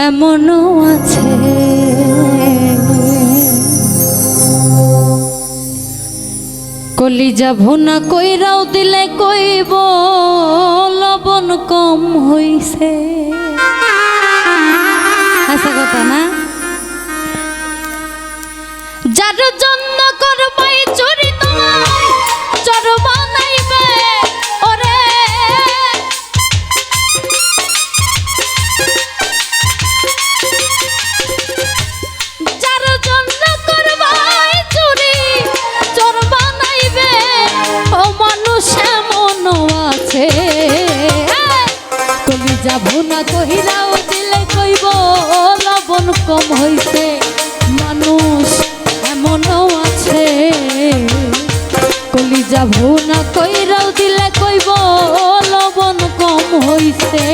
এমনও আছে কলিজা ভুনা কইরাও দিলে কইব লবণ কম হইছে। আচ্ছা কথা না, যার জন্য করবাই চুরি তোমায় চর বানাইবে ওরে, যার জন্য করবাই চুরি চর বানাইবে ও মানুষ এমনও আছে কলিজা ভুনা কহিরাও দিলে কইব লবণ কম হইছে। মানুষ এমনও আছে কলিজা ভুনা কইরাও দিলে কইব লবণ কম হইছে।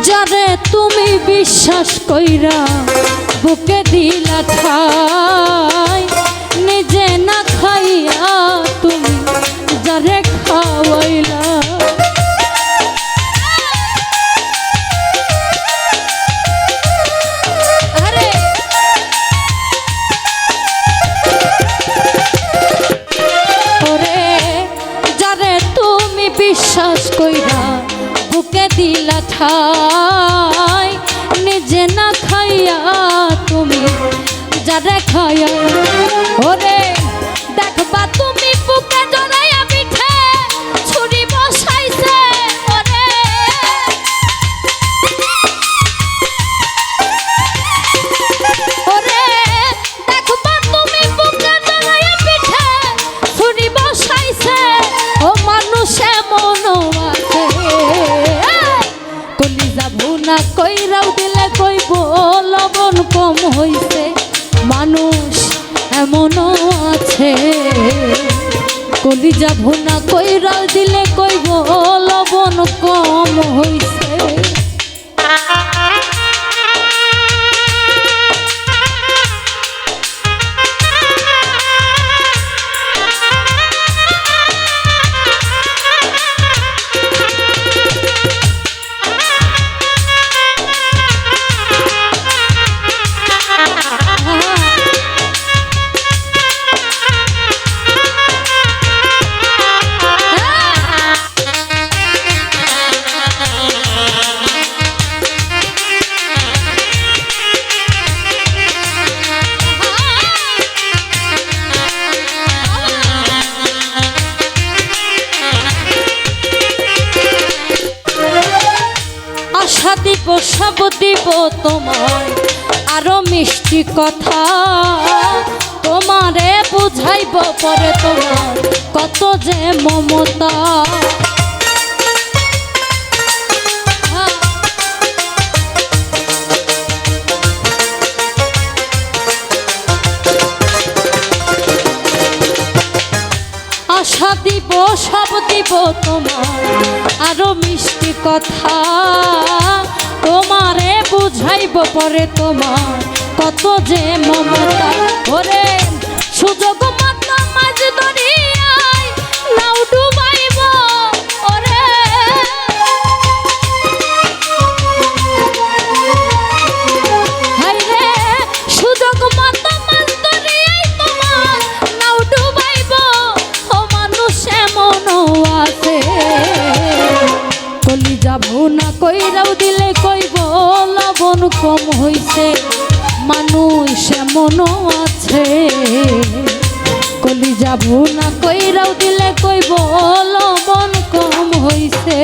যারে তুমি বিশ্বাস কইরা বুকে দিলা ঠাই, নিজে না খাইয়া তুমি যারে খাওয়াইলা, আরে ওরে যারে তুমি বিশ্বাস কইরা বুকে দিলা ঠাই, নিজে না খাইয়া তুমি যারে খাইয়া ওরে দেখবা তুমি বুকে জড়াইয়া পিঠে ছুরি বসাইছে ওরে, ওরে দেখবা তুমি বুকে জড়াইয়া পিঠে ছুরি বসাইছে ও মানুষ এমনও আছে কলিজা ভুনা কইরাও দিলে কইব লবণ কম হইছে। মানুষ এমনও আছে কলিজা ভুনা কইরাও দিলে কইব লবণ কম হইছে। আশা দিব সব দিব তোমায় আরো মিষ্টি কথা, তোমারে বুঝাইব পরে তোমার কত যে মমতা। আশা দিব সব দিব তোমার আরো মিষ্টি কথা, তোমারে বুঝাইব পরে তোমার কত যে মমতা। ওরে সুযোগ মতো মাঝ দরিয়ায় নাও ডুবাইব ওরে, হাইরে সুযোগ মতো মাঝ দরিয়ায় তোমার নাও ডুবাইব ও মানুষ এমনও আছে কলিজা ভুনা কইরাও দিলে কইব লবণ কম হইছে। মানুষ এমনও আছে কলিজা ভুনা কইরাও দিলে কইব লবণ কম হইছে।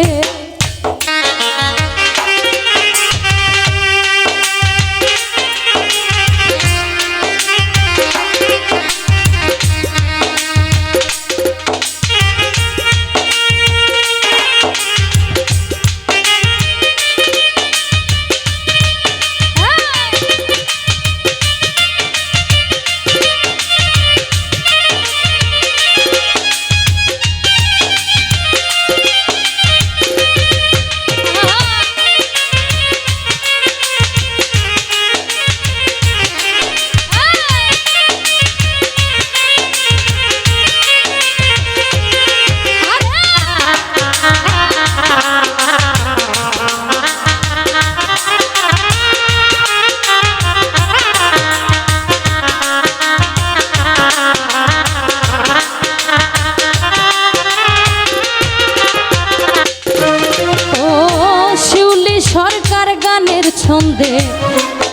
ছন্দে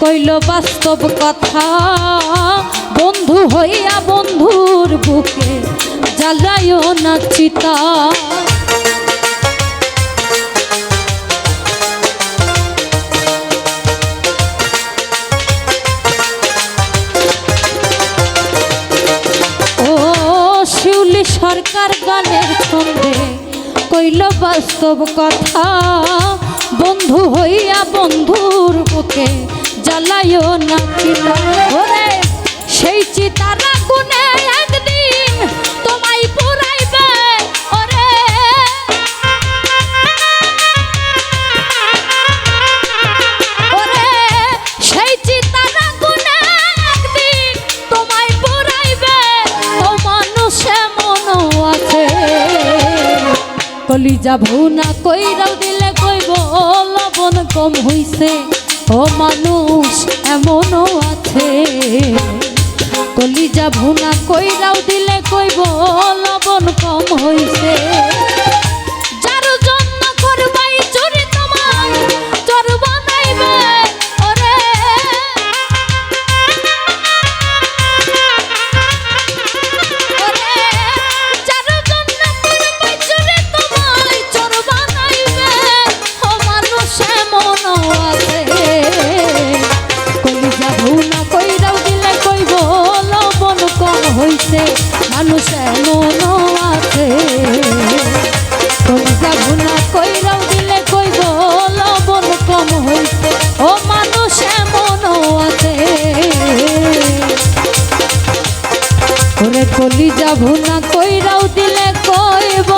কইল বাস্তব কথা, বন্ধু হইয়া বন্ধুর বুকে জ্বালায়ও না চিতা। ও শিউলি সরকার গানের ছন্দে কইল বাস্তব কথা, বন্ধু হইয়া বন্ধুর বুকে জ্বালায়ও না চিতা। ওরে সেই চিতার আগুনে একদিন তোমায় পুরাইবে, ওরে ওরে সেই চিতার আগুনে একদিন তোমায় পুরাইবে। ও মানুষ মনও আছে কলিজা ভুনা কইরাও দিলে কইব লবণ কম হইছে। ও মানুষ এমনও আছে কলিজা ভুনা কইরাও দিলে কইব লবণ কম হইছে। যার জন্য করবাই চুরি তোমায় চোর বানাইবে, ওরে ওরে যার জন্য করবাই চুরি তোমায় চোর বানাইবে। ও মানুষ এমনও আছে কলিজা ভুনা কইরাও দিলে কইব লবণ কম হইছে। মানুষ এমনও আছে কলিজা ভুনা কইরাও দিলে কইব লবণ কম হইছে। ও মানুষ এমনও আছে ওরে কলিজা ভুনা কইরাও দিলে কইব